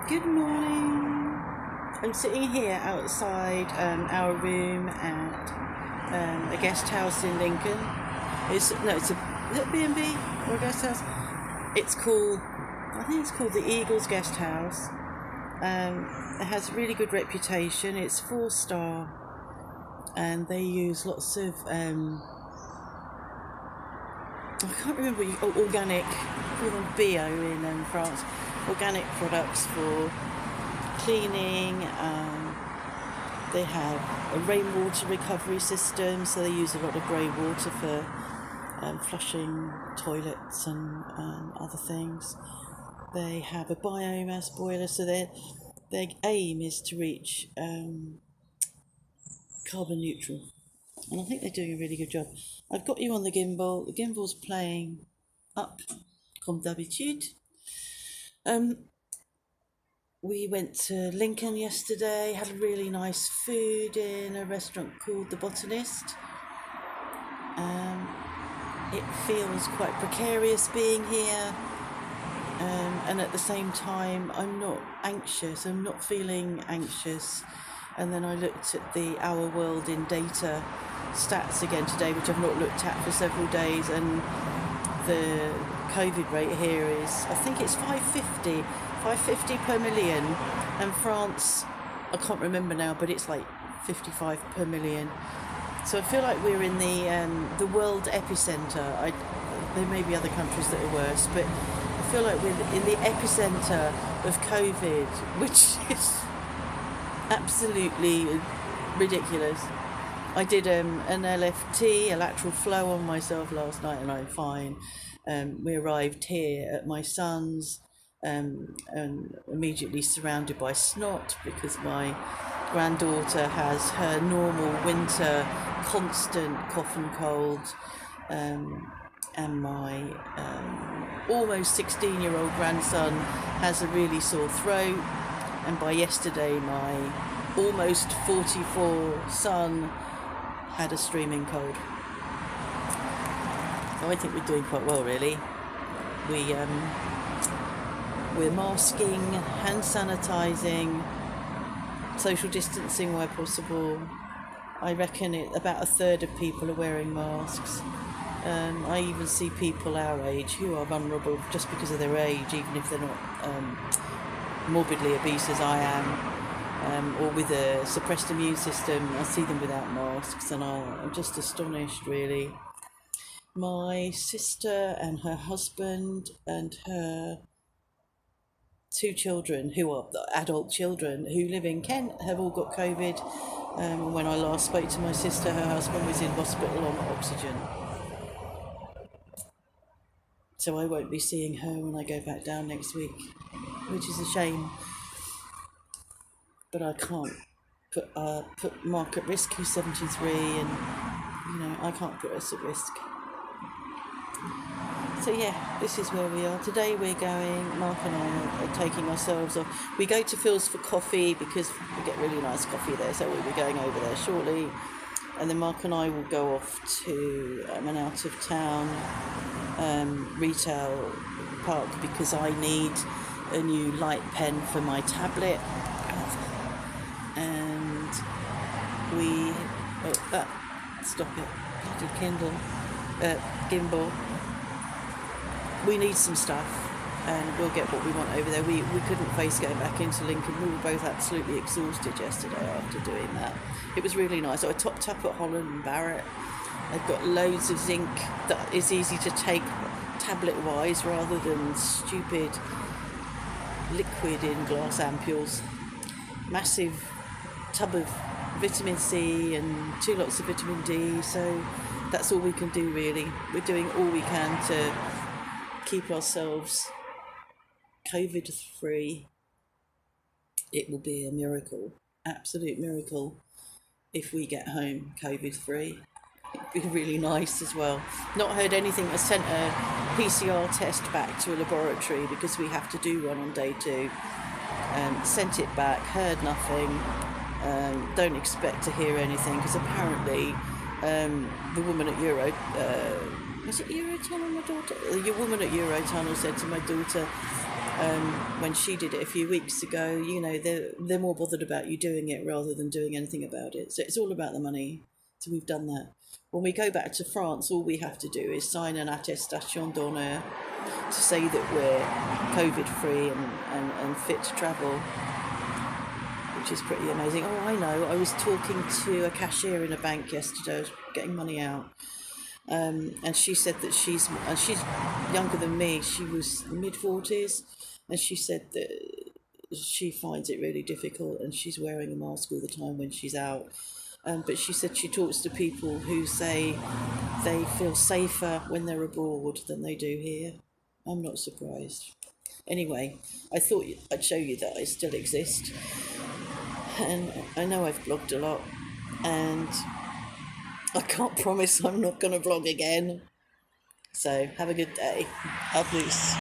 Good morning. I'm sitting here outside our room at a guest house in Lincoln. Is it B&B or a guest house? I think it's called the Eagles Guest House. It has a really good reputation. It's 4-star, and they use lots of I can't remember organic, call them bio in France. Organic products for cleaning. They have a rainwater recovery system, so they use a lot of grey water for flushing toilets and other things. They have a biomass boiler, so their aim is to reach carbon neutral, and I think they're doing a really good job. I've got you on the gimbal. The gimbal's playing up, comme d'habitude. We went to Lincoln yesterday, had really nice food in a restaurant called The Botanist. It feels quite precarious being here, and at the same time I'm not anxious, I'm not feeling anxious. And then I looked at the Our World in Data stats again today, which I've not looked at for several days, and the COVID rate here is, I think it's 550 per million, and France, I can't remember now, but it's like 55 per million. So I feel like we're in the world epicentre. There may be other countries that are worse, but I feel like we're in the epicentre of COVID, which is absolutely ridiculous. I did an LFT, a lateral flow, on myself last night, and I'm fine. We arrived here at my son's, and immediately surrounded by snot, because my granddaughter has her normal winter constant cough and cold, and my almost 16-year-old grandson has a really sore throat, and by yesterday my almost 44 son had a streaming cold. So I think we're doing quite well, really. We're masking, hand sanitising, social distancing where possible. I reckon about a third of people are wearing masks. I even see people our age who are vulnerable just because of their age, even if they're not morbidly obese as I am, or with a suppressed immune system. I see them without masks, and I'm just astonished, really. My sister and her husband and her 2 children, who are adult children, who live in Kent, have all got COVID. When I last spoke to my sister, her husband was in hospital on oxygen. So I won't be seeing her when I go back down next week, which is a shame. But I can't put Mark at risk, who's 73, and I can't put us at risk. So yeah, this is where we are. Today Mark and I are taking ourselves off. We go to Phil's for coffee because we get really nice coffee there, so we'll be going over there shortly. And then Mark and I will go off to an out of town retail park, because I need a new light pen for my tablet. And stop it, gimbal. We need some stuff, and we'll get what we want over there. We couldn't face going back into Lincoln. We were both absolutely exhausted yesterday after doing that. It was really nice. So I topped up at Holland & Barrett. They've got loads of zinc that is easy to take tablet-wise, rather than stupid liquid in glass ampules. Massive tub of vitamin C and 2 lots of vitamin D. So that's all we can do, really. We're doing all we can to keep ourselves COVID free. It will be a miracle, absolute miracle, if we get home COVID free. It'd be really nice as well. Not heard anything. I sent a PCR test back to a laboratory because we have to do one on day 2. Sent it back, heard nothing. Don't expect to hear anything, because apparently the woman at was it Eurotunnel, my daughter? The woman at Eurotunnel said to my daughter, when she did it a few weeks ago, you know, they're more bothered about you doing it rather than doing anything about it. So it's all about the money. So we've done that. When we go back to France, all we have to do is sign an attestation d'honneur to say that we're COVID free and fit to travel, which is pretty amazing. Oh, I know. I was talking to a cashier in a bank yesterday. I was getting money out. And she said that she's younger than me. She was mid-40s, and she said that she finds it really difficult, and she's wearing a mask all the time when she's out. But she said she talks to people who say they feel safer when they're abroad than they do here. I'm not surprised. Anyway, I thought I'd show you that I still exist. And I know I've blogged a lot, and I can't promise I'm not going to vlog again. So have a good day. Up loose.